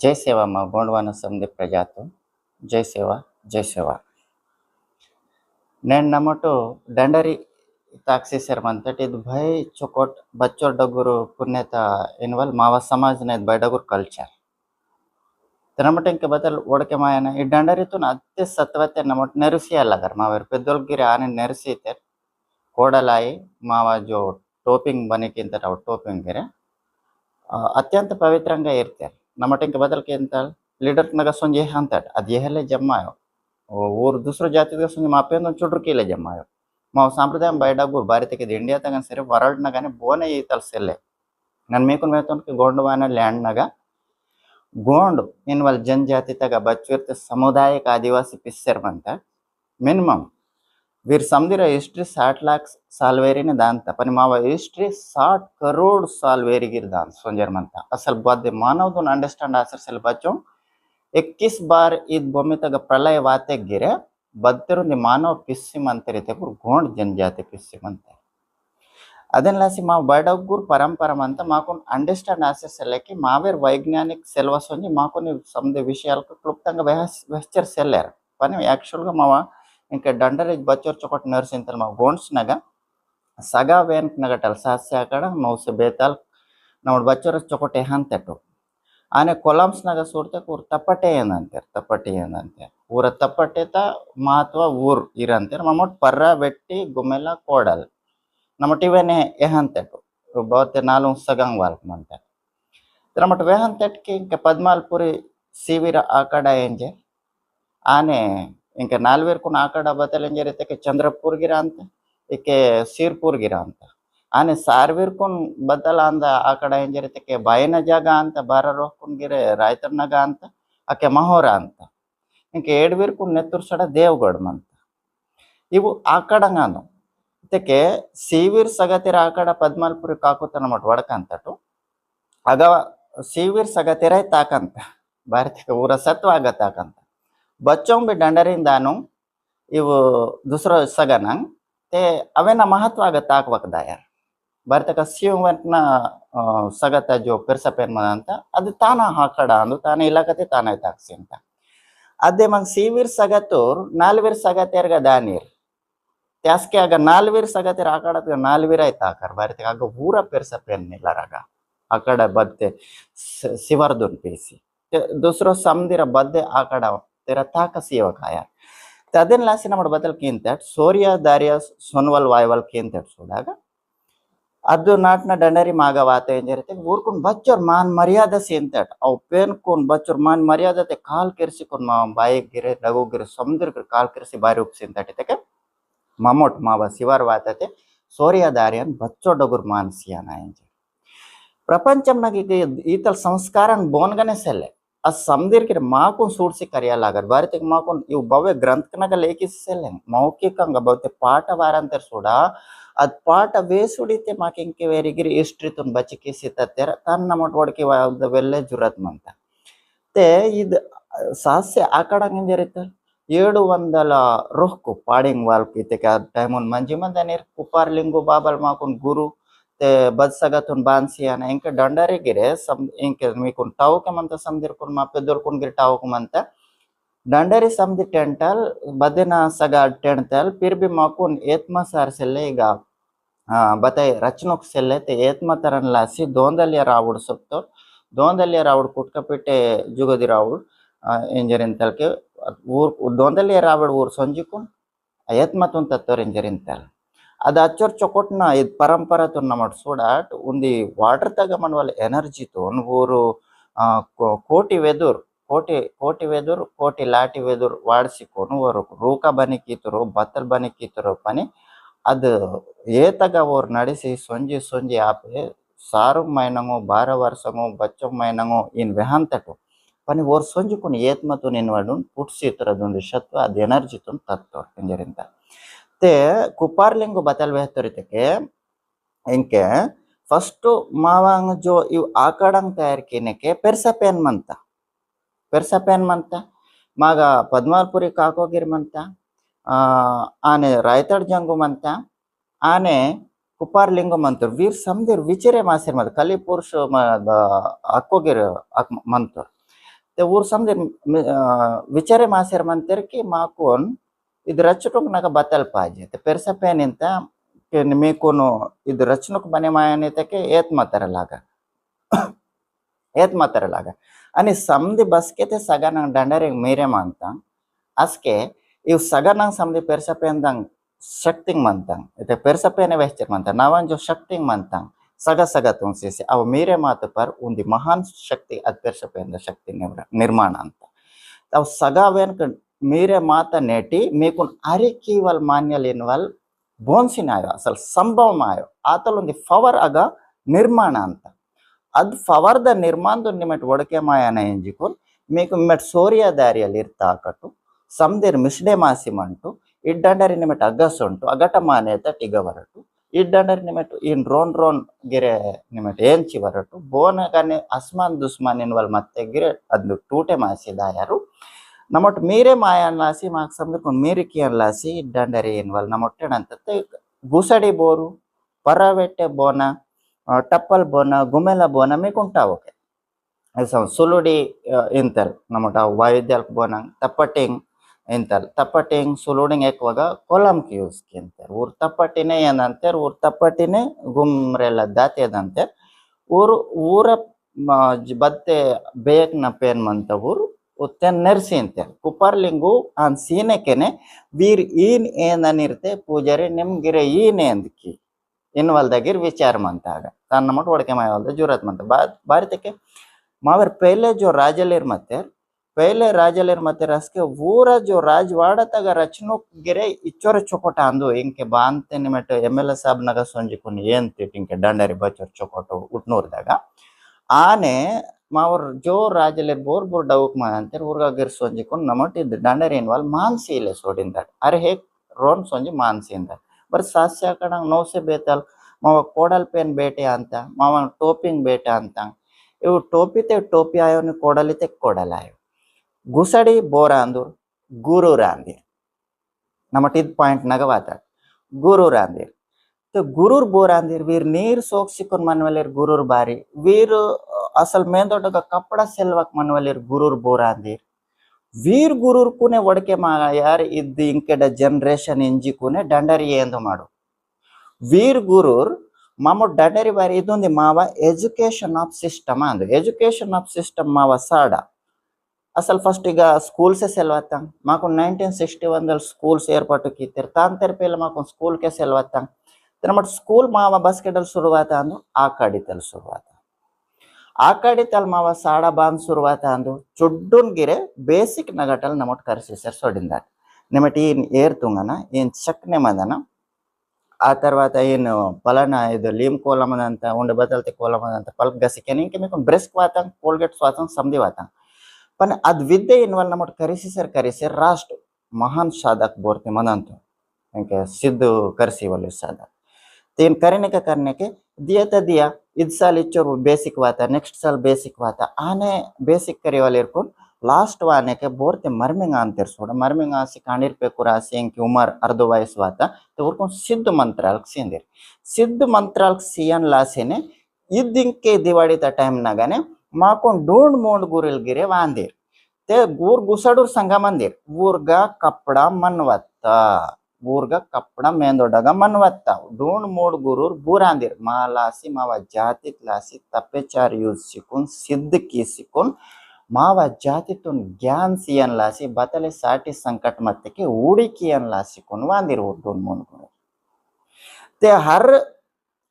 जय सेवा માં ગોંડવાના સમદે પ્રજાતો જય સેવા જય સેવા నేను నమ్మటో డండరి తాక్సి శర్మంతటి ಇದು ಭೈ ಚೊಕೋಟ್ ಬಚ್ಚೋರ್ ಡಗುರು ಪುಣ್ಯತ ಇನ್ವಲ್ ಮಾವ ಸಮಾಜನ ಇದು ಬೈಡಗುರ್ ಕಲ್ಚರ್ ತನಮಟ ಇಂಕ ಬದಲ್ ಓಡಕೆ ಮಾಯನ ಈ డండరితో అత్తే సత్వతే నమట నెరసి అల్లగర్ మావర్ పెద్దోల్గిరి ఆని నెరసితే కోడలాయి మావ జో ಟೋಪಿಂಗ್ ಬನಿಕಿಂತ ಟೋಪಿಂಗ್ ಗಿರೆ ಅತ್ಯಂತ ಪವಿತ್ರಂగా ಇರ್ತಾರೆ ನಮ್ಮಟ ಇಂಕ ಬದಲ್ಕೆ ಅಂತ ಲೀಡರ್ ನಗ ಸಂಜೆ ಅಂತಾಟ ಅದು ಏಹಲೆ ಜಮ್ಮಾಯೋ ಊರು ದುಸರ ಜಾತಿದ ಸಂಜೆ ಮಾಪೇಂದ ಚುಡ್ರು ಕೀಲೆ ಜಮ್ಮಾಯೋ మా సాంప్రదాయం బయట గురు భారతకి ఇండియా తగ్గ సరే వరల్డ్ నగానే బోనే ఈ తలసెల్లే నన్ను మీకు వేతనికి గోండవాన ಲ್ಯಾಂಡ್ ನಗ ಗೋಂಡ್ ಇನ್ ವಲ್ ಜನಜಾತಿ ತಗ ಬಚ್ಚುರ್ತ ಸಮುದಾಯಕ ಆದಿವಾಸಿ ಪಿಸ್ಸರ್ಮಂತ ಮಿನಿಮಮ್ వీరు సముద్ర హిస్టరీ 60 लाख साल वेरीने दांत पण मावा हिस्ट्री 60 करोड़ साल वेरीगिर दान सोंजरमंता असल बद्दे मानव दोन अंडरस्टैंड आसर सेल बच्चों 21 बार ईद भूमि तक प्रलय वाते गिरे बद्दरुंदी मानव पिस्सी मंतरिते पुर गोंड जनजाति पिस्सी मंतरि ಅದನ್ಲಾಸಿ ಮಾವು ಬಡಗುರ್ ಪರಂಪರ ಅಂತ మాకు అండర్స్టాండ్ ఆసేసలకి మావేర్ వైజ్ఞానిక సిలబస్ ఉంది మాకు సమ్దే విషయాలకు క్లుప్తంగా వెహచర్ సెల్లర్ పని యాక్చువల్ గా మావ ఇంకా డండరేజ్ ಬಚ್ಚೋರ್ ಚೊಕೊಟ್ ನರ್ಸಿಂತಲ್ ಮಾವು ಗೋಂಡ್ಸ್ನಾಗ ಸಗಾ ವೇನ್ಕ್ ನಗಟಲ್ ಸಾಸ್ಯ ಆಕಡ ಮೌಸ ಬೇತಾಲ್ ನಮ್ಮಡ್ ಬಚ್ಚೋರ ಚೊಕೊಟ್ ಎಹಂತೆಟು ಆನೆ ಕೊಲಂಸ್ನಾಗ ಸೂರ್ತೆ ಊರ್ ತಪ್ಪಟೆ ಏನಂತಾರೆ ಊರ ತಪ್ಪಟೆತ ಮಹತ್ವ ಊರ್ ಇರಂತಾರೆ ಮಮ್ಮಟ್ ಪರ್ರ ಬೆಟ್ಟಿ ಗುಮೆಲ ಕೋಡಲ್ ನಮ್ಮಟ್ ಇವೇನೆ ಎಹಂತೆಟು ಬಹುತೆ ನಾಲು ಸಗಂಗ್ ವಾಲ್ಕ್ ಮಂತಾರೆ ನಮ್ಮಟ್ ವೆಹಂತೆಟ್కి ఇంకా పద్మాల్పురి సివిర ఆకడ ఏంజే ఆనే ఇంకా ನಾಲ್ವೇರ್ಕು ಆಕಡ ಬತಲ್ ಏನ್ ಜರಿತೆ ಚಂದ್ರಪುರ್ ಗಿರ ಅಂತ ಇಕೆ ಸೀರ್ಪುರ್ ಗಿರ ಅಂತ ಆನೆ ಸಾರ್ವೀರ್ಕುನ್ ಬದಲ ಅಂದ ಆಕಡ ಏನ್ ಜರಿತೆ ಬಾಯಿನ ಜಾಗ ಅಂತ ಬಾರ ರೋಹ್ಕುನ್ ಗಿರೆ ರಾಯ್ತರ್ನಗ ಅಂತ ಆಕೆ ಮಹೋರ ಅಂತ ಇಂಕೆ ಏಡ್ವೀರ್ಕುನ್ ನೆತ್ತೂರ್ ಸಡ ದೇವ್ಗಢ್ ಮಂತ ಇವು ಆಕಡಂಗಾನು ಇದಕ್ಕೆ ಸೀವೀರ್ ಸಗತಿರ ಆಕಡ ಪದ್ಮಾಲ್ಪುರಿ ಕಾಕುತನ ಮಟ್ ವಡಕಂತಟು ಆಗ ಸೀವೀರ್ ಸಗತಿರ ತಾಕಂತ ಭಾರತಿಕ ಊರ ಸತ್ವ ಆಗತ್ತಾಕಂತ बच्चों भी डंडरिन दानु इव दूसरा सगनंग ते अवेना महत्व आगत ताकवकदा यार भारत का सीवंटना सगत जो पेरसपेन ಅಂತ ಅದು ತಾನ ಹಾಕಡ ಅಂದು ತಾನ ಇಲಾಕತೆ ತಾನ ತಾಕ್ಸಿ ಅಂತ ಅದೇ ಮಂಗ್ ಸೀವೀರ್ ಸಗತೋರ್ ನಾಲ್ವೀರ್ ಸಗತೇರ್ಗ ದಾನೀರ್ त्यासके आग नालवीर सगतेर आकड़त नालवीर आयता आकर भारत आग पूरा पेरसपेन निलरागा आकड़ बद्दे सिवर्दुन पीसी दूसरो समदिर बद्दे आकड़ तेरा ताक सीवकाया तदन लासी नमड बदल कींतट सोरिया दारिया सोनवल वायवल कींतट सोडाग ಅದು ನಾಟ್ನ ದಂಡರಿ ಮಾಗವಾತ ಏನ್ ಜರಿತೆ ಊರ್ಕೊಂಡ್ ಬಚ್ಚೋರ್ ಮಾನ್ ಮರ್ಯಾದ ಸೇಂತಟ್ ಅವ್ ಪೇನ್ ಕೋನ್ ಬಚ್ಚೋರ್ ಮಾನ್ ಮರ್ಯಾದತೆ ಕಾಲ್ ಕೆರ್ಸಿಕೊಂಡ್ ಮಾ ಬಾಯಿ ಗಿರೆ ಲಘು ಗಿರೆ ಸಮುದ್ರ ಕಾಲ್ ಕೆರ್ಸಿ ಬಾರಿ ಉಪ್ಸಿಂತಟ್ ಇತಕೆ ಮಮೋಟ್ ಮಾವ ಶಿವಾರ್ ವಾತತೆ ಸೋರಿಯಾ ದಾರಿಯನ್ ಬಚ್ಚೋ ಡಗುರ್ ಮಾನಸಿಯಾನ ಏನ್ ಪ್ರಪಂಚಂನಾಗ ಈಗ ಈತಲ್ ಸಂಸ್ಕಾರನ್ ಬೋನ್ಗನೆ ಸೆಲ್ಲೆ ಆ ಸಮದಿರ್ಕಿರ ಮಾಕುನ್ ಸೂಡ್ಸಿ ಕರಿಯಲಾಗರ್ ಭಾರತಿಗೆ ಮಾಕುನ್ ಇವು ಭವ್ಯ ಗ್ರಂಥನಗ ಲೇಖಿಸೆಲ್ಲೆ ಮೌಖಿಕಂಗ ಭವ್ಯ ಪಾಠ ವಾರಂತರ ಸೂಡ ಅದ್ ಪಾಠ ವೇಸುಡಿತೆ ಮಾಕಿಂಕೆ ವೇರಿಗಿರಿ ಹಿಸ್ಟ್ರಿ ತುನ್ ಬಚಿಕಿಸಿ ತತ್ತೆರ ತನ್ನ ಮಟ್ ಒಡಕಿ ವೆಲ್ಲೆ ಜುರತ್ ಮಂತ ते ಇದು ಸಾಸ್ಯ ಆಕಡಂಗ ಜರಿತ 700 रोहku पाडिंग वाल किते का टाइमन मंजी मंदनेर कुपारलिंगु बाबल माकुन गुरु ते बदसगतुन बांसियाना इंके डंडरी गिरे सम इंके मीकुन टावके मंत समदिरकुन मा पेदोरकुन गिर टावक मंत डंडरी समदि टेंटल बदेना सगा टेंटल फिर भी माकुन एत्मा सार सेल्लेगा बताय रचनोक सेल्ले ते एत्मा तरन लासी दोंदलिया रावुड सप्तो दोंदलिया रावुड कुटकपिटे जुगदि रावुड इंजरिंतल के ಊರ್ ದೊಂದಲಿ ರಾವಡ್ ಊರ್ ಸಂಜಿಕುನ್ ಎತ್ಮತುನ್ ತತ್ತೋರ್ ಇಂಜರಿಂತಲ್ ಅದು ಅಚ್ಚೋರ್ ಚೊಕೊಟ್ನ ಇದು ಪರಂಪರ ತುನ್ನ ಮಟ್ ಸೂಡಾಟ್ ಉಂದಿ ವಾಟರ್ ತಗ ಮನ್ವಲ್ ಎನರ್ಜಿ ತೋನ್ ಊರು ಕೋಟಿ ವೆದುರ್ ಕೋಟಿ ಲಾಟಿ ವೆದುರ್ ವಾಡ್ಸಿಕೊನು ಊರು ರೂಕ ಬನಿಕೀತರು ಬತ್ತಲ್ ಬನಿಕೀತರು ಪನಿ ಅದು ಏತಗ ಊರ್ ನಡೆಸಿ ಸೊಂಜಿ ಆಪೆ ಸಾರು ಮೈನಂಗು 12 ವರ್ಷಂಗು ಬಚ್ಚೋ ಮೈನಂಗು ಇನ್ ವೆಹಂತಟು पनि वर संजुकुन ಏತ್ಮತುನ್ ಎನ್ವಡುನ್ ಪುಟ್ಸಿ ತರದೊಂದು ಶತ್ವ ಅದ್ ಎನರ್ಜಿ ತುನ್ ತತ್ತೋರ್ ಇಂಜರಿಂತ ते ಕುಪಾರ್ಲಿಂಗು ಬತಲ್ ವೆಹತರಿತಕೆ ಇಂಕೆ ಫಸ್ಟ್ ಮಾವಾಂಗ್ ಜೋ ಇವ್ ಆಕಡಂಗ್ ತಯಾರ್ ಕಿನೆಕೆ ಪೆರ್ಸಪೇನ್ ಮಂತ ಮಾಗ ಪದ್ಮಾಲ್ಪುರಿ ಕಾಕೋಗಿರ್ ಮಂತ ಆನೆ ರಾಯ್ತಡ್ ಜಂಗು ಮಂತ ಆನೆ ಕುಪಾರ್ಲಿಂಗು ಮಂತರ್ ವೀರ್ ಸಮದಿರ್ ವಿಚಿರೆ ಮಾಸಿರ್ ಮದ ಕಲಿ ಪುರುಷ ಅಕ್ಕೋಗಿರ್ ಮಂತರ್ ते ऊर समजे विचारे मासेर म्हणते की माकून ఇది రచ్చుటకు నాకు బత్తలు పాజే ते పెరసపేనింత మీకును ఇది రचनुक बने मायानेतके ಏತ್ ಮಾತಾರಲಾಗ आणि समधी बसके ते सगा ನಂಗೆ ದಂಡರೆ ಮೇರೆ ಮಾಂತ ಅಸ್ಕೆ ಇವ್ ಸಗ ನಂಗೆ समधी ಪೆರ್ಸಪೇಂದಂಗ್ ಶಕ್ತಿಂಗ್ ಮಂತಂಗ್ ಇತೆ ಪೆರ್ಸಪೇನೆ ವೆಚ್ಚರ್ ಮಂತ ನಾವನ್ ಜೋ ಶಕ್ತಿಂಗ್ ಮಂತಂಗ್ ಸಗ ಸಗ ತುಂಸಿಸಿ ಅವ ಮೇರೆ ಮಾತು ಪರ್ ಉಂದಿ ಮಹಾನ್ ಶಕ್ತಿ ಅದ್ ಪೆರ್ಸಪೇಂದ ಶಕ್ತಿ ನಿರ್ಮಾಣ ಅಂತ ಅವ್ ಸಗ ವೆನ್ಕ मेरे माता नेटी मेकुन अरे कीवल मान्यल इनवल बोन्सिन आयो असल संभव आयो आतल उंदी फवर अग निर्माण ಅಂತ ಅದ್ ಫವರ್ದ ನಿರ್ಮಾಣದ ನಿಮೆಟ್ ಒಡಕೆ ಮಾಯನ ಎಂಜಿಕೊನ್ ಮೇಕು ನಿಮೆಟ್ ಸೋರಿಯಾ ದಾರಿಯಲ್ಲಿ ಇರ್ತಾಕಟ್ಟು ಸಮದೇರ್ ಮಿಸ್ಡೆ ಮಾಸಿ ಮಂಟು ಇಡ್ಡಂಡರಿ ನಿಮೆಟ್ ಅಗ್ಗಸೊಂಟು ಅಗಟ ಮಾನೇತ ಟಿಗ ಬರಟು ಇಡ್ಡಂಡರಿ ನಿಮೆಟ್ ಇನ್ ರೋನ್ ಗಿರೆ ನಿಮೆಟ್ ಏಂಚಿ ಬರಟು ಬೋನಗನೆ ಅಸ್ಮಾನ್ ದುಸ್ಮಾನ್ ಇನ್ವಲ್ ಮತ್ತೆ ಗಿರೆ ಅದು ಟೂಟೆ ಮಾಸಿ ದಾಯರು ನಮಟ್ ಮೀರೆ ಮಾಯನ್ ಲಾಸಿ ಮಾಕ್ ಸಮದರ್ಕೊಂಡು ಮೀರಿಕಿಯನ್ ಲಾಸಿ ಇಡ್ಡಂಡರಿ ಇನ್ವಲ್ ನಮೊಟ್ಟೆನಂತತ್ತೆ ಗುಸಡಿ ಬೋರು ಪರವೆಟ್ಟೆ ಬೋನ ಟಪ್ಪಲ್ ಬೋನ ಗುಮೆಲ ಬೋನ ಮೇಕುಂಟಾವೋಕೆ ಸುಲುಡಿ ಇಂತಲ್ ನಮಟ ವಾಯುದ್ಯಾಲ್ ಬೋನ ತಪ್ಪಟಿಂಗ್ ಇಂತಲ್ ತಪ್ಪಟಿಂಗ್ ಸುಲುಡಿಂಗ್ ಏಕವಾಗ ಕೊಲಂಕಿ ಯೂಸ್ಕಿ ಅಂತಾರೆ ಊರ್ ತಪ್ಪಟಿನೇ ಏನಂತಾರೆ ಊರ್ ತಪ್ಪಟಿನೇ ಗುಮ್ರೆಲ್ಲ ದಾತಿಯದಂತೆ ಊರ ಬತ್ತೆ ಬೇಯಕ್ನ ಪೇನ್ ಮಂತ ಊರು ಉತ್ತೆನ್ ನೆರ್ಸಿ ಅಂತೆ ಕುಪರ್ಲಿಂಗು ಆನ್ ಸೀನೆಕೆನೆ ವೀರ್ ಈನ್ ಏನನಿರ್ತೆ ಪೂಜಾರಿ ನಿಮ್ಗಿರೆ ಈನೆ ಅಂದಕಿ ಇನ್ವಲ್ದಾಗಿರ್ ವಿಚಾರ ಮಂತಾಗ ತನ್ನ ಮಟ್ಟು ಒಡಕೆ ಮಾಯವಲ್ದ ಜೂರತ್ ಮಂತ ಭಾರತಕ್ಕೆ ಮಾವರ್ ಪೆಹಲೆ ಜೋ ರಾಜಲೇರ್ ಮತ್ತೆ ಪೆಹಲೆ ರಾಜಲೇರ್ ಮತ್ತೆ ರಸ್ಕೆ ಊರ ಜೋ ರಾಜವಾಡತಗ ರಚನು ಗಿರೆ ಇಚ್ಚೋರ ಚೊಕೋಟ ಅಂದು ಇಂಕೆ ಬಾಂತೆ ನಿಮೆಟ್ MLA ಸಾಬ್ ನಗ ಸೊಂಜಿಕೊಂಡು ಏನ್ ತಿಟ್ಟಿಂಕೆ ದಂಡರಿ ಬಚ್ಚೋರ್ ಚೊಕೋಟು ಉಟ್ನೂರ್ದಾಗ ಆನೆ ಮಾವರ್ ಜೋ ರಾಜಲೇರ್ ಬೋರ್ ಡೌಕ್ ಮಾ ಅಂತಾರೆ ಊರ್ಗ ಗಿರ್ ಸೊಂಜಿಕೊಂಡು ನಮಟ್ ಇದ್ ದಂಡರಿ ಇನ್ವಾಲ್ ಮಾನ್ಸಿ ಇಲ್ಲೇ ಸೋಡಿಂದಾಡ್ ಅರೆ ಹೇಗ್ ರೋನ್ ಸೊಂಜಿ ಮಾನ್ಸಿ ಇಂದ ಬರ್ ಸಾಸ್ಯ ಕಣಂಗ್ ನೋಸೆ ಬೇತಲ್ ಮಾವ ಕೋಡಲ್ ಪೇನ್ ಬೇಟೆ ಅಂತ ಮಾವ ಟೋಪಿಂಗ್ ಬೇಟೆ ಅಂತ ಇವು ಟೋಪಿತೆ ಟೋಪಿ ಆಯೋನಿ ಕೋಡಲಿತೆ ಕೋಡಲ್ ಆಯೋ ಗುಸಡಿ ಬೋರ ಅಂದೂರ್ ಗುರು ರಾಂದಿರ್ ನಮಟ್ ಇದ್ ಪಾಯಿಂಟ್ ನಗ ಮಾತಾಡ್ ಗುರು ರಾಂದಿರ್ गुरुर बोर अंदिर वीर नीर सोक्सिकोन मनवलेर गुरुर बारी वीर असल मेंदोटग कपड़ा सेल्वक मनवलेर गुरुर बोर अंदिर वीर गुरुर कुने वडके मा यार इद्द इंकेड जनरेशन इंजि कुने डंडरी एंदु माडु वीर गुरुर मामो डंडरी बारी इदुंदी माव एजुकेशन ऑफ सिस्टम अंद एजुकेशन ऑफ सिस्टम माव साडा असल फस्ट ಈಗ ಸ್ಕೂಲ್ಸ್ ಸೆಲ್ವತ್ತಂಗ್ ಮಾಕು 1961 ದಲ್ಲಿ schools ಏರ್ಪಾಟು ಕಿತ್ತರ ತಾಂತರ ಪೇಲ mock school K ಸೆಲ್ವತ್ತಂಗ್ नमट school मावा बसकेडल शुरुआत अंदु आकाडितल शुरुआत आकाडितल मावा साड़ा बांध शुरुआत अंदु चुड्डुन गिरे बेसिक नगटल नमट करसिसर सोडिंदाट नमट इन ಏರ್ತುಂಗನ ಏನ್ ಚಕ್ನೆ ಮದನ ಆ తర్వాత ಏನು ಪಲನ ಇದು ಲೀಮ್ ಕೋಲಮನ ಅಂತ ಉಂಡೆ ಬದಲ್ತೆ ಕೋಲಮನ ಅಂತ ಪಲ್ಪ್ ಗಸಿಕೆ ನಿಂಕೆ ಮೇಕೊಂಡು ಬ್ರೆಸ್ಕ್ ವಾತಂ ಕೋಲ್ಗೇಟ್ ಸ್ವಾತಂ ಸಮದಿ ವಾತಂ पण ಅದ್ ವಿದ್ಯೆ ಇನ್ವಲ್ ನಮಟ್ ಕರಿಸಿಸರ್ ರಾಷ್ಟ್ರ ಮಹಾನ್ ಸಾಧಕ್ ಬೋರ್ತೆ ಮನಂತ इंके सिद्ध करसी वाले साधक तीन करने के दिया तो दिया इस साल इच्छोर बेसिक वाता नेक्स्ट साल बेसिक वाता आने बेसिक करे वाले को लास्ट वाने के बोरते मर्मिंग आंतर सोड़ा मर्मिंग आसी कांडीर पे कुरासी इनकी उम्र अर्ध वयस वाता तो उनको सिद्ध मंत्राल सीएन लासी ने इद्दिंके दिवाड़ी ता टाइम नगाने माकों डोंड मोंड गुरिल गिरे वांदिर ते गुर गुसडूर संगा मंदिर ऊर्गा कपड़ा मनवत्ता ಊರ್ಗ ಕಪ್ಪಡ ಮೇಂದೊಡ್ಡಗ ಮನ್ವತ್ತ ಡೂಣ್ ಮೋಡ್ ಗುರೂರ್ ಬೂರಾಂದಿರ್ ಮಾಲಾಸಿ ಮಾವ ಜಾತಿತ್ ಲಾಸಿ ತಪ್ಪೆಚಾರ್ ಯೂಸ್ ಸಿಕ್ಕುನ್ ಸಿದ್ಧ ಕಿ ಸಿಕ್ಕುನ್ ಮಾವ ಜಾತಿತುನ್ ज्ञान सियन लासी बतले साटी संकट मत के उड़ी कियन लासी कुन वांदिर डूण್ मोड गुरೂರ್ ते हर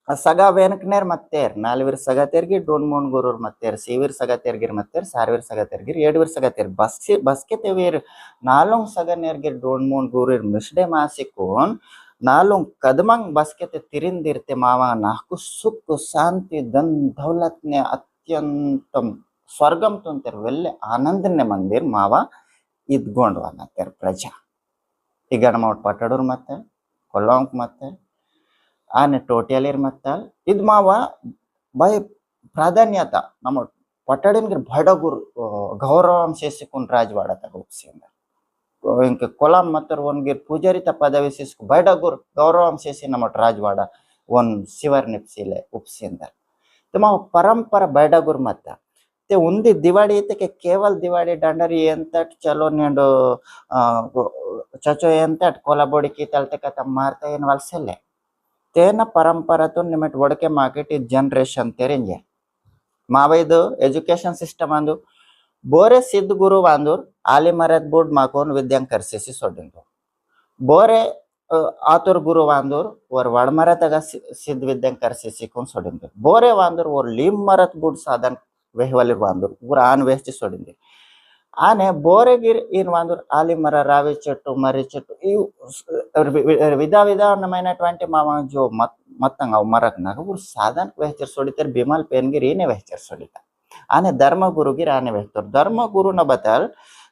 सगा वेनकनेर मत्तेर नालवीर सगा तेर्गी डूण್ मोड गुरೂರ್ मत्तेर सीवीर सगा तेर्गिर मत्तेर सारवीर सगा तेर्गिर एडवीर सगा तेर बसके तेवीर नालुंग सगा नेर्गिर डूण್ मोड गुरೂರ್ मिसडे मासिकोन नालुंग कदमंग बसके ते तिरिंदिरते मावा नाकु सुख शांति धन दौलत ने अत्यंतम स्वर्गम तुंतेर वेल्ले आनंदने मंदिर मावा इद्गोंडवाना तेर प्रजा ಈಗ ನಮ್ಮ ಪಟ್ಟಡೂರ್ ಮತ್ತೆ ಕೊಲ್ಲಂಕ್ ಮತ್ತೆ आने टोटियालीर मत्ताल इद मावा बाय प्राधान्यता नम पट्टाडीन भडगुर गौरवं सेसिकुन राजवाड़ा तक उपसेंदर इंके कोलम मत्तर वनगिर पूजारी त पदवी सेसिकु भडगुर गौरवं सेसि नमट राजवाड़ा वन शिवर निप्सिले उपसेंदर तो मावा परंपरा भडगुर मत्ता ते उंदी दिवाळी येते की केवल दिवाळी डांडरी येंतट चलो नेंडो चचो येंतट कोलाबोडिकी तलते कथा मारता येन वलसेले तेन परंपरातून निमिट Wadke market generation तेरेंजे मावैद education system अंदु बोरे सिद्ध गुरु वांदूर आली मरद बोर्ड माकोन विद्यांग करसेसी सोडिंदो बोरे आतुर गुरु वांदूर और वडमरतगा सिद्ध विद्यांग करसेसी कोन सोडिंदो बोरे वांदूर और लीम मरत बोर्ड साधन वेहवली वांदूर ऊर आन वेहची सोडिंदे आने बोरेगिर इन वांदूर आली मर रावी చెట్టు मर्री చెట్టు विधा विधानమైనటువంటి मामा जो मतंग मरक नाग ऊर साधन वेहचर सोडितर बिमल पेनगिर इने वेहचर सोडिता आने धर्मगुरुगिर आने वेहतर धर्मगुरु न बतल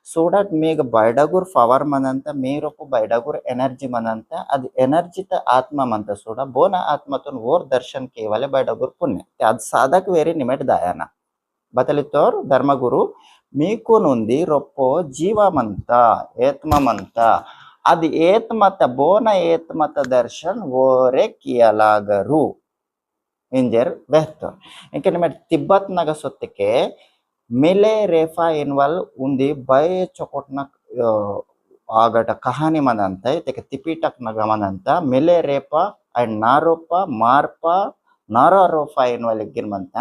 सोडट मीग बैडगुर पवर मनंत मीरोपु बैडगुर एनर्जी मनंत अद एनर्जित आत्मा मंत सोडा बोन आत्मतुन वोर दर्शन केवले बैडगुर पुण्य अद साधक वेरी निमेट दायाना बतलितोर धर्मगुरु मीकु नुंदी रोप्पो जीवमंत एत्ममंत అది ఏత్మత బోన ఏత్మత దర్శన్ ఓరే కియలాగరు इंजर बेहतर इंके निमेट तिब्बत नग सोत्तिके मिले रेफा इनवल उंदी बय चोकोटना आगट कहानी मनंत तेके तिपिटक नग मनंत मिले रेपा अंड नारोपा मारपा नारोफा इनवल गिर मनंत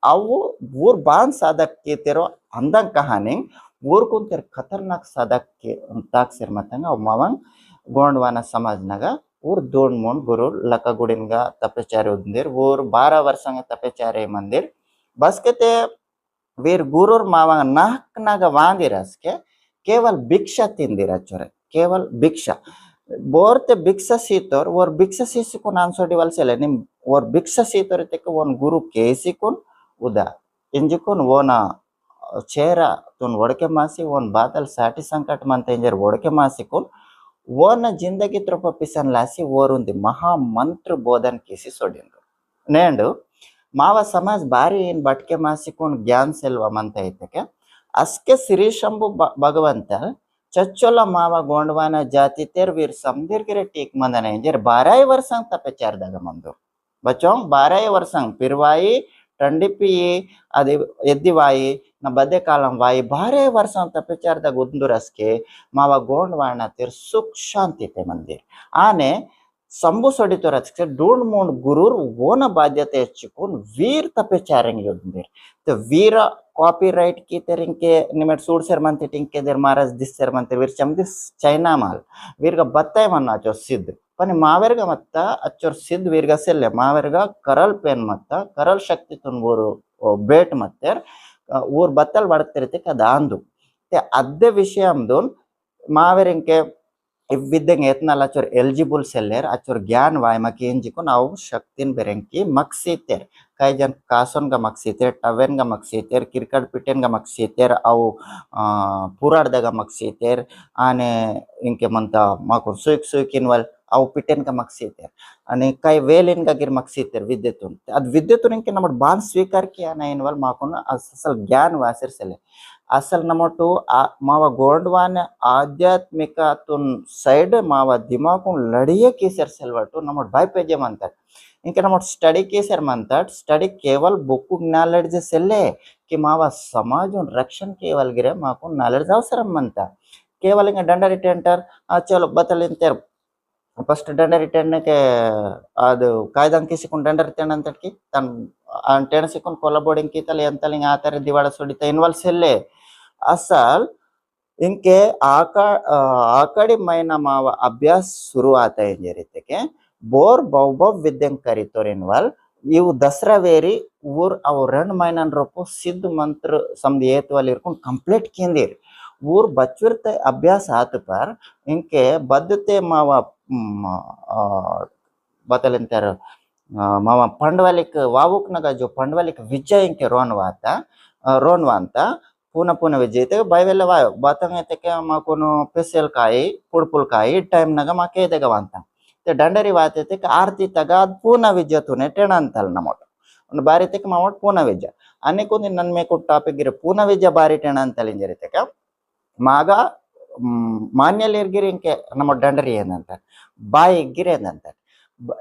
अವು ಊರ್ ಬಾನ್ ಸಾಧಕ್ಕೆ ತೆರೋ ಅಂದಂಗ್ ಕಹಾನಿ ಊರ್ ಕುಂತೆರ್ ಖತರ್ನಾಕ್ ಸಾಧಕ್ಕೆ ತಾಕ್ಸಿರ್ ಮತ್ತಂಗ ಅವ್ ಮಾವಂಗ್ ಗೋಂಡ್ವಾನ ಸಮಾಜ್ನಾಗ ಊರ್ ದೋಣ್ मोन गुरु लका गुडिनगा तपचारी उंदिर ऊर 12 वर्षंग तपचारी मंदिर बस के ते वीर गुरुर मावा नाक वांदिरस्के केवल भिक्षा तिंदिर चोरे केवल भिक्षा बोरते भिक्षा सीतोर और भिक्षा सीसिकुन आंसोडी वलसेले निम और भिक्षा सीतोर तेक वन गुरु केसिकुन उदा इंजुकुन वोना चेहरा तुन वड़के मासी वन बादल साटी संकट मंत इंजर वड़के मासी कुन वोन जिंदगी त्रोप पिसन लासी वोरुंदी महा मंत्र बोधन किसी सोडिंदु नेंडु माव समाज बारी इन बटके मासी कुन ज्ञान सेल्वा मंत ऐतेके अस्के श्री शंभु भगवंत चच्चोल माव गोंडवान जाति तेर वीर समदीर गिरे टीक मंदने इंजर 12 वर्षंग तपचार दग मंदु बच्चों 12 वर्षंग पिरवाई टंडिपी अदि एद्दिवाई न बदे कालम वाई 12 वर्षं तपचार द गुंदुरस्के मावा गोंडवाण तिर सुख शांति ते मंदिर आने संबु सोडितो रचके डूंड मूंड गुरुर वोन बाध्यते ಹೆಚ್ಚಿकुन वीर तपचारेंग युद्धिर तो वीर कॉपीराइट की तेरिंके निमेट सूड सरमंति टिंके देर महाराज दिस सरमंति वीर चमदि चाइना माल वीर का बत्ताय मन्ना जो सिद्ध पण मावेरगा मत्त अच्चोर सिद्ध वीरगा सेल्ले मावेरगा करल पेन मत्त करल शक्ति तुन ऊर बेट मत्तेर ऊर बत्तल बडतिरते कदांदु ते अद्दे विषयम दोन मावेरिंके विद्यंग एतनाल अच्चोर एलिजिबल सेल्लेर अच्चोर ज्ञान वायमकी एंजिकुन अव शक्तिन बेरेंकी मक्सीतेर कई जन कासोन गा मक्सीतेर टवेन गा मक्सीतेर क्रिकेट पिटेन गा मक्सीतेर अव पुराडदगा मक्सीतेर आने इंके मंता माको सुइक सुइकिन वल अव पिटेन का मक्सीतेर आणि काही वेलिन का गिर मक्सीतेर विद्युतून अद विद्युतून इंके नमट बान स्वीकार किया ना इनवल माकोन असल ज्ञान वासिर सेले असल नमटू मावा गोंडवान आध्यात्मिकतून साइड मावा दिमागून लढिये केसर सेल्वटू नमट बाय पेजे म्हणतात इंके नमट स्टडी केसर म्हणतात स्टडी केवल बुक नॉलेज सेल्ले कि मावा समाजून रक्षण केवल गिरे माको नॉलेज अवसरम म्हणता केवल इंगे डंडरी टेंटर चलो बतलिन तेर फस्ट डंडरी टेंड के ಅದು ಕಾಯ್ದಂಕಿ ಸಿಕೊಂಡು ಡಂಡರ್ ತೆಂಡ್ ಅಂತಕ್ಕೆ ತನ್ ಟೆಂಡ್ ಸಿಕೊಂಡು ಕೊಲಬೋಡಿಂಗ್ ಕಿತಲ ಎಂತಲಿಂಗ್ ಆತರ ದಿವಾಡ ಸುಡಿತ ಇನ್ವಾಲ್ ಸೆಲ್ಲೆ असल इनके आकड़ी महीना माव अभ्यास शुरू आता है जरीते के बोर बहु विद्यं करीतोर इनवाल इव दसरा वेरी ऊर अव 2 महीना रोपो सिद्ध मंत्र समझ एतवाल इरकुन कंप्लीट किंदिर ऊर बच्चुरते अभ्यास आत पर इनके बद्धते मावा बतलेंतर मावा पंडवालिक वावुक नगा जो पंडवालिक विजय इनके रोनवांता पुनः पुनः विजयते बायवेला वायो बातंग एतके माकोनो पेसेल काई पुडपुल काई टाइम नगा माके देगवांता ते डंडरी वातेते के आरती तगाद पुनः विजयतुने टेणंतल नमोट ಒಂದು ಬಾರಿ ತೆಕ ಮಾವಟ್ ಪೂನ ವಿಜಯ ಅನೇಕೊಂದು ನನ್ನ ಮೇಕು ಟಾಪಿಕ್ ಇರ ಪೂನ ವಿಜಯ ಬಾರಿ टेणंतल ಇಂಜರಿತೆಕ ಮಾಗ ಮಾನ್ಯಲಿರ್ಗಿರಿ ಇಂಕೆ ನಮ್ಮ ಡಂಡರಿ ಏನಂತ ಬಾಯಿ ಗಿರಿ ಏನಂತ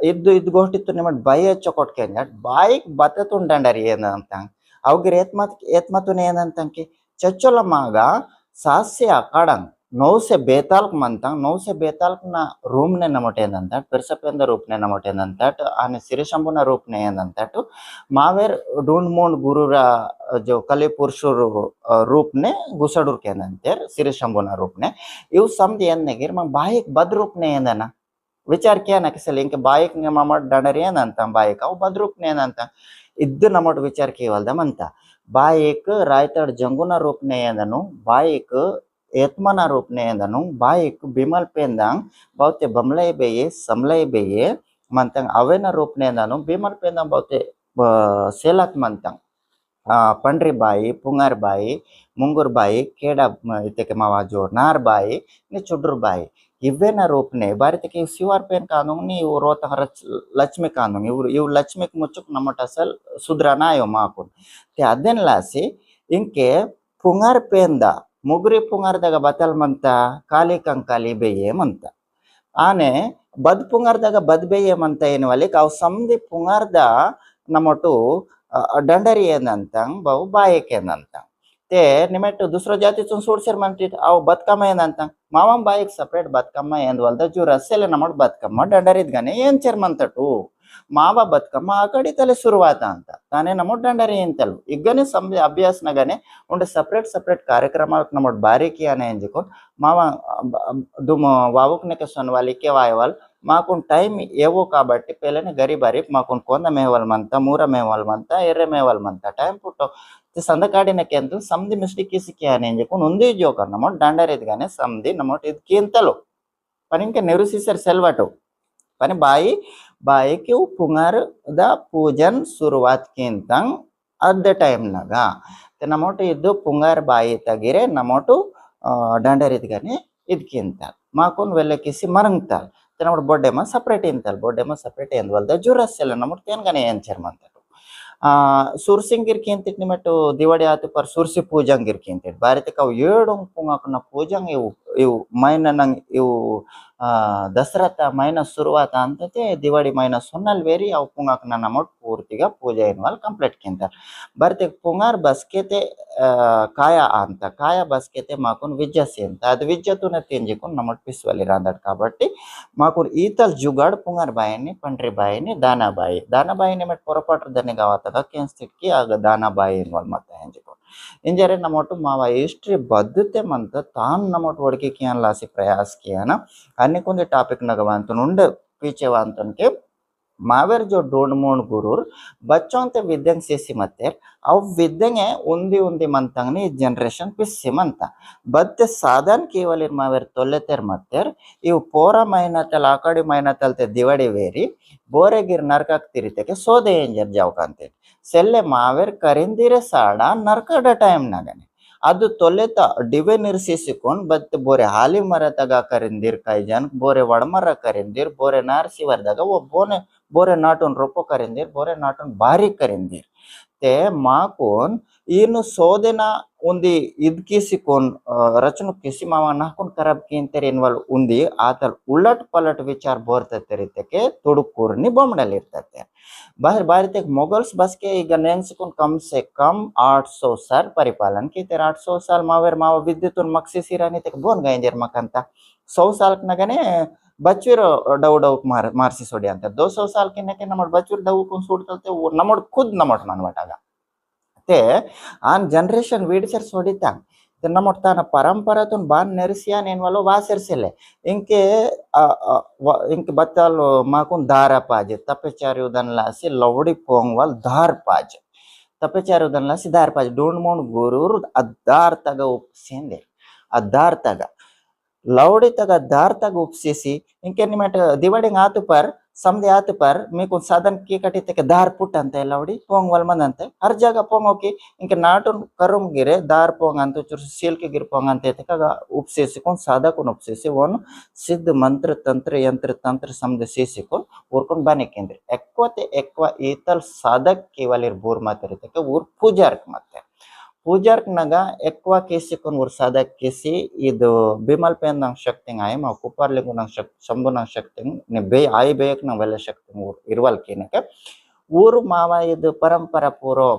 ಇದ್ದು ಗೋಷ್ಟಿತ್ತು ನಿಮ್ಮ ಬಾಯಿ ಚೊಕೊಟ್ಕೆ ಬಾಯಿಗೆ ಬತ್ತತು ಡಂಡರಿ ಏನಂತ ಅವಗಿर एत्मतुने ಏನಂತಂಕಿ ಚಚ್ಚೊಲ ಮಾಗ ಸಾಸ್ಯ ಅಕಾಡಂಗ್ 942 ಮಂತಂಗ್ 942 ನ ರೂಮ್ ने नमोट ಏನಂತ पेरसपेंद रूप ने नमोट ಏನಂತ आने सिरिशंभुन रूप ने ಏನಂತ मावेर ढूंढमोंड गुरुरा जो कली पुरुषुर रूप ने गुसडुर के ಏನಂತ सिरिशंभुन रूप ने इव समझ ಏನಗಿर म बाहिक बद रूप ने ಏನನ विचार किया ना किसी लिंक बाइक ममट डंडरी ಏನಂತ बाइक अव बद रूप ने ಏನಂತ इद्द नमोट विचार केवलद मंता बाइक रायतड़ जंगुना रूप ने ಏನನು बाइक एत्मना रूप ने ಏನನು बाइक बिमल पेंदंग बहुते बमलय बेये समलय बेये मंतंग अवेन रूप ने ಏನನು बिमल पेंदंग बहुते सेलक मंतंग पंड्री बाई पुंगार बाई मुंगुर बाई केड़ा इतके मावा जो नार बाई ने चुड्र बाई इवेन रूप ने बारित के शिवार पेन कानून नी रोत लक्ष्मी कानून इव लक्ष्मी मुच्चुक नमट असल सुधराना आयो माकुन ते अदेन लासी इंके पुंगार पेंदा मुगरी पुंगार दगा बतल मंता काली कंकाली बेये मंता आने बद पुंगार दगा बद बेये मंता ಏನು वाले काव समदि पुंगार दा नमटू डंडरी ಏನಂತಂग बहु बायक ಏನಂತಂग ते निमेट दुसरो जातीचून सोडसेर म्हणटीत अव बदकम्मा ಏನಂತಂग मावम बायक सेपरेट बदकम्मा ಎಂದ್ವಲ್ದ ಜೂ ರಸ್ಸೆಲೆ ನಮಟ್ ಬದಕಮ್ಮ ಡಂಡರಿದ್ ಗನೆ ಏನ್ ಚೇರ್ ಮಂತಟು ಮಾವ ಬದಕಮ್ಮ ಆ ಕಡೆ ತಲೆ ಶುರುವಾತ ಅಂತ ತಾನೇ ನಮಟ್ ಡಂಡರಿ ಎಂತಲು ಇಗ್ಗನೆ ಸಮಯ ಅಭ್ಯಾಸನಗನೆ ಉಂಡೆ सेपरेट कार्यक्रम नमट बारीकी आने ಎಂಜಿಕೊನ್ माव दुम वावुकने के सनवाली के वायवल माकुन टाइम एवो काबट्टी पेलेने गरी बारी माकुन कोंद मेवल मंता मूर मेवल मंता एर्रे मेवल मंता टाइम पुट्टो ते संदकाडिने केंतु समदि मिस्टेक किसिके आने ಎಂಜಿಕೊನ್ उंदी जोकर नमट डंडरिद गाने समदि नमट इद केंतलो पनिंके नेरुसिसर सेलवाटो पने बाई के पुंगार द पूजन शुरुआत केंतंग अद टाइम नगा ते नमोट इद्दु पुंगार बाई तगिरे नमोटु डंडरिद गाने इद केंतल माकुन वेले किसी मरंगतल ते नमोट बोड्डेमा सेपरेट इंतल बोड्डेमा सेपरेट ಎಂದ್ವಲ್ದ ಜುರಸ್ಸೆಲ್ಲ ನಮಟ್ तेन गाने ಎಂಚರ್ ಮಂತ सुरसिंगिर केंतिट निमेटो दिवाड़ी आते पर सुरसी पूजंगिर केंतिट बारित का येडों पुंगाकना पूजंग इव महीना नंग इव दसरा महीना शुरुआत अंतते दिवाड़ी महीना सोन्नल वेरी अव पुंगाकना नमोट पूर्तिगा पूजा एनवल कंप्लीट केंतर बारित पुंगार बसकेते काया अंत काया बसकेते माकुन विज्जसे अंत अद विज्जतुने तेंजिकुन नमोट पिस्वली रांदट काबट्टी माकुन ईतल जुगाड़ पुंगार बायनी पंड्री बायनी दानाबाई निमेट पोरपाटर दने गावात केंस्तिटकी आग दानाबाई एनवल मत ಎಂಜಿಕೊನ್ इंजरे नमोट मावा हिस्ट्री बद्धते मंत तान नमोट वड़के कियान लासी प्रयास किया ना अन्य कुंदे टॉपिक नगवांतन उंड पीछे वांतन के मावेर जो डोडमोंड गुरुर बच्चों ते विद्यंग सेसी मत्तेर अव विद्यंगे उंदी मंतंगनी जनरेशन पिस्सी मंता बत्ते साधन केवलिर मावेर तोल्लेतेर मत्तेर इव पोरा महीना तल आकड़ी महीना तलते दिवाड़ी वेरी बोरेगिर नरकक तिरितेके सोदे ಎಂಜರ್ जावकांते सेल्ले मावेर करिंदिरे साडा नरकड टाइम नागने ಅದು ತೊಲೆತ ಡಿವೆ ನಿರ್ಸಿಸಿಕೊಂಡು ಬತ್ ಬೋರೆ ಹಾಲಿ ಮರ ತಗ ಕರಿಂದಿರ್ ಕೈಜನ್ ಬೋರೆ ವಡಮರ ಕರಿಂದಿರ್ ಬೋರೆ ನಾರ್ಸಿವರ್ದಾಗ ಬೋನೆ ಬೋರೆ ನಾಟುನ್ ರೊಪ್ಪು ಕರಿಂದಿರ್ ಬೋರೆ ನಾಟುನ್ ಬಾರಿ ಕರಿಂದಿರ್ ते माकोन इन सोदेना उंदी इदकीसिकोन रचनु किसी मावा नाकोन खराब केंतर एनवल उंदी आतल उलट पलट विचार बोर्तते के तुडुकूरनी बोमडलिरतते बाहर बारित मोगल्स बस के ಈಗ ನೆನ್ಸಿकोन कम से कम 800 साल परिपालन की 800 साल मावेर मावा विद्युतुन मक्सिसी रानी तक बोन गायंजर मकंता 100 साल नगने बच्चीर डव मारसी सोडी अंत 200 साल के नके नमट बच्चीर डव कोन सोड तलते नमट खुद नमट मनवटागा ते आन जनरेशन वीडसर सोडीता ते नमट ताना परंपरातुन बान नेरसियान एनवलो वासरसेले इंके बत्ताल माकुन दारा पाजे तपेचारी उदन लासी लवड़ी पोंगवल धार पाजे तपेचारी उदन लासी धार पाजे डोंडमोंड गुरुर अदार तग उपसेंदे अदार तग लवड़ी तक दार तक उपसेसी इंके निमेट दिवाड़ी आतु पर समझे आतु पर मीको साधन की कटी तक दार पुट अंते लवड़ी पोंग वल मन अंते हर जगह पोंगो की इंके नाटुन करुम गिरे दार पोंग अंते चुर सील के गिर पोंग अंते तक उपसेसी कोन साधक उपसेसी वन सिद्ध मंत्र तंत्र यंत्र तंत्र समझे सेसी को ऊरकोन बने केंद्र एक्वते एक्वा ईतल साधक केवलिर बोर माते तक ऊर पूजार्क माते पूजार्क नगा एक्वा केसी कोन वर साधक केसी इदु बिमल पेन नंग शक्ति आय मा कुपार लेगु नंग शंभु नंग शक्ति ने बे आय बेक नंग वेले शक्ति ऊर इरवल केनके ऊर मावा इदु परंपरा पूरो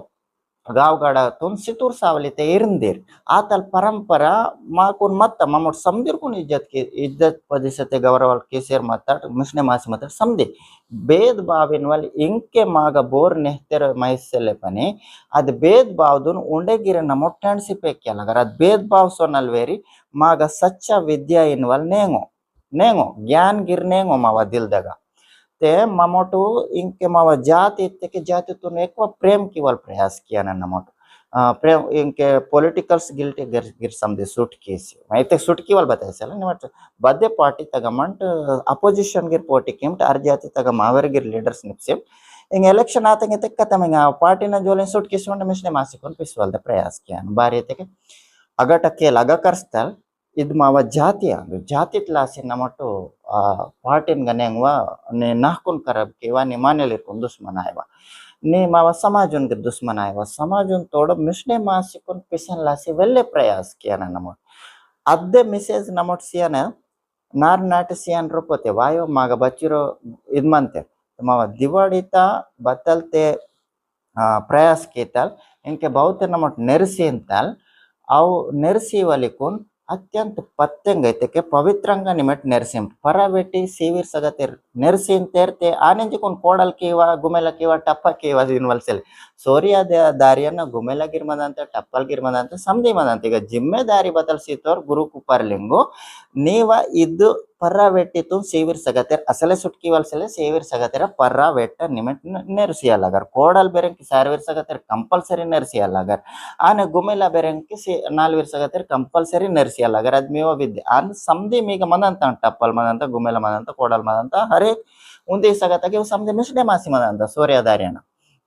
गावगाडातून सितूर सावली ते इरंदीर आताल परंपरा माकून मत्ता ममोट समदीर इज्जत पदिसते गौरव केसीर मत्ता मुस्लिम मास मत्ता समदी भेद भाविन वाल इंके माग बोर नेहतेर मयस्सेले पनी अद भेद भावदून उंडेगिरन मोट्टांडसी पेक्केलगर अद भेद भाव सोनल वेरी माग सच्चा विद्या इनवाल नेंगो नेंगो ज्ञान गिर नेंगो मावा दिलदगा ते ममोटू इंके मावा जाति इत्ते जाति तुन ఎక్కువ प्रेम किवल प्रयास किया ना नमोट प्रेम इंके पॉलिटिकल्स गिल्टी गिर गिर समझे सूट केसी मैं सूट किवल बताया सला निमट बद्दे पार्टी तगमंट अपोजिशन गिर पोटी किमट अर जाति तग मावर गिर लीडर्स निप्सिम इंग इलेक्शन आते ते कतम इंग पार्टी ना जोले सूट केसी वंड मिश्ने मासिकोन पिसवाल द प्रयास किया बारी ते अग टक्के लग करस्तल ಇದು ಮಾವ ಜಾತಿ ಅಂದು ಜಾತಿತ್ ಲಾಸಿ ನಮಟ್ಟು ಪಾರ್ಟಿನ್ ಗನೆಂಗ್ವ ನೆ ನಹಕುನ್ ಕರಬ್ ಕೆವಾ ನಿ ಮಾನೆಲ್ ಇರ್ಕೊಂಡ್ ದುಶ್ಮನ್ ಆಯ್ವ ನಿ ಮಾವ ಸಮಾಜುನ್ ಗೆ ದುಶ್ಮನ್ ಆಯ್ವ ಸಮಾಜುನ್ ತೋಡ ಮಿಸ್ನೆ ಮಾಸಿकुन पिसन लासी वेल्ले प्रयास किया ना नमट अद्दे मिसेज नमट सियान नार नाट सियान रूपते वायो माग बच्चिरो इदमंते माव दिवाड़ीता बतलते प्रयास कीतल इनके बहुत नमट नेरसींतल अव नेरसी वालिकुन अत्यंत पत्तेंग के पवित्रंगा निमट नेरसिम परवेटी सीवीर सगतेर नेरसिन तेरते आनेंजी कोन कोडल केवा गुमेला केवा टप्पा केवा दिनवलसेल सोरिया दारियन गुमेला गिरमದಂತ टप्पल गिरमದಂತ समधी मದಂತ ಈಗ जिम्मेदारी बदल सीतोर गुरु कुपरलिंगो नीव इद परवेटी सीवीर सगतेर असले सुटकी वलसेले सीवीर सगतेर परवेट निमट नेरसियालगर कोडल बेरंकी सारवीर सगतेर कंपल्सरी नेरसियालगर आने गुमेला बेरंकी नालवीर सगतेर कंपल्सरी नेरसियालगर अद मेवा विद्य आन समधी मीग मದಂತ टप्पल मದಂತ गुमेला मದಂತ कोडल मದಂತ हरे उंदी सगतगे समधी मिश्ने मासी मದಂತ सोर्यादारियन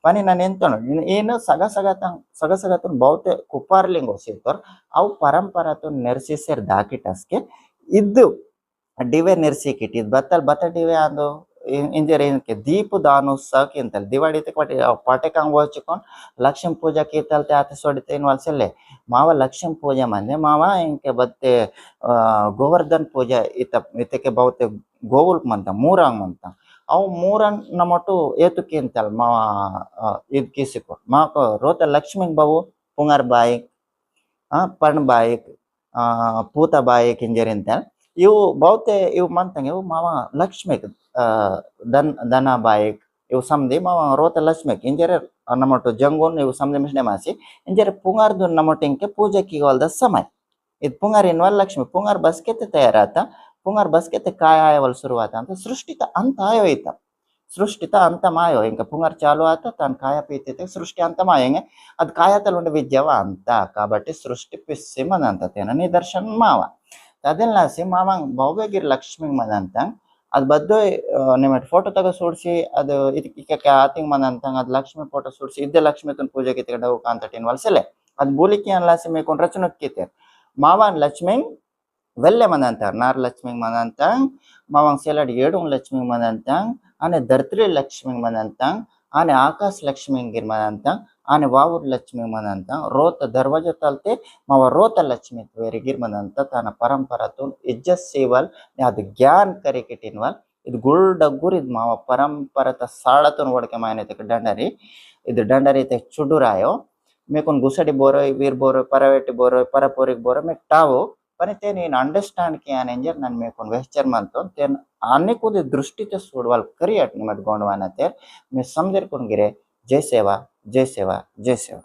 पण ನಾನು ಎಂತನು ಏನು ಸಗಸಗತನ್ ಬಹುತೆ ಕುಪಾರ್ಲಿಂಗೋ ಸೇತೋರ್ ಅವು ಪರಂಪರಾತು ನೆರ್ಸಿಸೇರ್ ದಾಕಿಟಸ್ಕೆ ಇದ್ದು डिवे निर्सी किटिद बत्तल बत्ता डिवे आंदो इंजर इनके दीप दानु सक इंतल दिवाड़ी तक पाटे कांग वचकोन लक्ष्मी पूजा कीतल ते आते सोडिते इन वालसेले मावा लक्ष्मी पूजा मंदे मावा इनके बत्ते गोवर्धन पूजा इते के बहुत गोवुल मंता मूरांग मंता अव मूरन नमटु एतुके इंतल मावा इद किसिको माको रोत लक्ष्मी बाबू पुंगार बाइक पण बाइक पूता बाइक इंजर इंतल ಇವು ಬಹುತೆ ಇವು ಮಂತಂಗೆ ಇವು ಮಾವ ಲಕ್ಷ್ಮಿಗ್ ದನ ಬಾಯಿಕ್ ಇವು ಸಮದಿ ಮಾವ ರೋತ ಲಕ್ಷ್ಮಿಗ್ ಇಂಜರೆ ನಮ್ಮಟ್ಟು ಜಂಗೋನ್ ಇವು ಸಮದಿ ಮಿಶ್ನೆ ಮಾಸಿ ಇಂಜರೆ ಪುಂಗಾರ್ದು ನಮ್ಮಟ್ಟು ಇಂಕೆ ಪೂಜೆಗೆ ಹೊಲ್ದ ಸಮಯ ಇದು ಪುಂಗಾರ್ ಇನ್ವಲ್ ಲಕ್ಷ್ಮಿ ಪುಂಗಾರ್ ಬಸ್ಕೆತೆ ತಯಾರಾತ ಪುಂಗಾರ್ ಬಸ್ಕೆತೆ ಕಾಯ ಆಯವಲ್ ಶುರುವಾತ ಅಂತ ಸೃಷ್ಟಿತ ಅಂತ ಆಯೋಯ್ತ ಸೃಷ್ಟಿತ ಅಂತ ಮಾಯೋ ಇಂಕ ಪುಂಗಾರ್ ಚಾಲು ಆತ ತಾನು ಕಾಯ ಪೀತೈತೆ ಸೃಷ್ಟಿ ಅಂತ ಮಾಯಂಗೆ ಅದು ಕಾಯತಲ್ ఉండే విద్యవ ಅಂತ కాబట్టి సృష్టి పిస్సిమనంతతేన నిదర్శన మావ ಅದೆಲ್ಲ ಸಿ ಮಾವಂಗ್ ಭವ್ಯಗಿರ್ ಲಕ್ಷ್ಮಿ ಮದಂತಂಗ್ ಅದು ಬದ್ದು ನಿಮ್ಮಟ್ ಫೋಟೋ ತಗ ಸೋಡ್ಸಿ ಅದು ಇದಕ್ಕೆ ಆತಿಂಗ್ ಮದಂತಂಗ್ ಅದು ಲಕ್ಷ್ಮಿ ಫೋಟೋ ಸೋಡ್ಸಿ ಇದ್ದೆ ಲಕ್ಷ್ಮಿ ತುನ್ ಪೂಜೆಗೆ ತೆಗಡವು ಕಾಂತಟಿನ್ ವಲ್ಸಲೆ ಅದು ಬೂಲಿಕಿ ಅನ್ಲಾಸಿ ಮೇಕೊಂಡ್ ರಚನಕ್ಕಿತೆ ಮಾವನ್ ಲಕ್ಷ್ಮಿ वेल्ले मनांता नार लक्ष्मी मनांता मावांग सेलाड येडुंग लक्ष्मी मनांता आने धर्त्री लक्ष्मी मनांता आने आकाश लक्ष्मी गिर मनांता आने वावुर लक्ष्मी मनांता रोत दरवाजा तलते मावा रोत लक्ष्मी वेरी गिर मनांता ताना परंपरातून इज्जत सेवल ಅದು ज्ञान करे किटिनवल ಇದು ಗುಲ್ಡಗ್ಗುರ್ ಇದು ಮಾವ ಪರಂಪರತ ಸಾಳತನ ಒಡಕೆ ಮಾಯನತೆ ದಂಡರಿ ಇದು ದಂಡರಿ ते चुडुरायो मेकोन गुसडी बोरो वीर बोरो परवेटी बोरो परपोरिक बोरो मे टावो पण ते నేను అండర్స్టాండ్ किया नेंजर नन मेकोन वेस्चर मानतो ते अन्य कुदे दृष्टीते सोडवाल करी अट निमत गोंडवाना ते मे समजर कोन गिरे जय सेवा जय सेवा जय सेवा।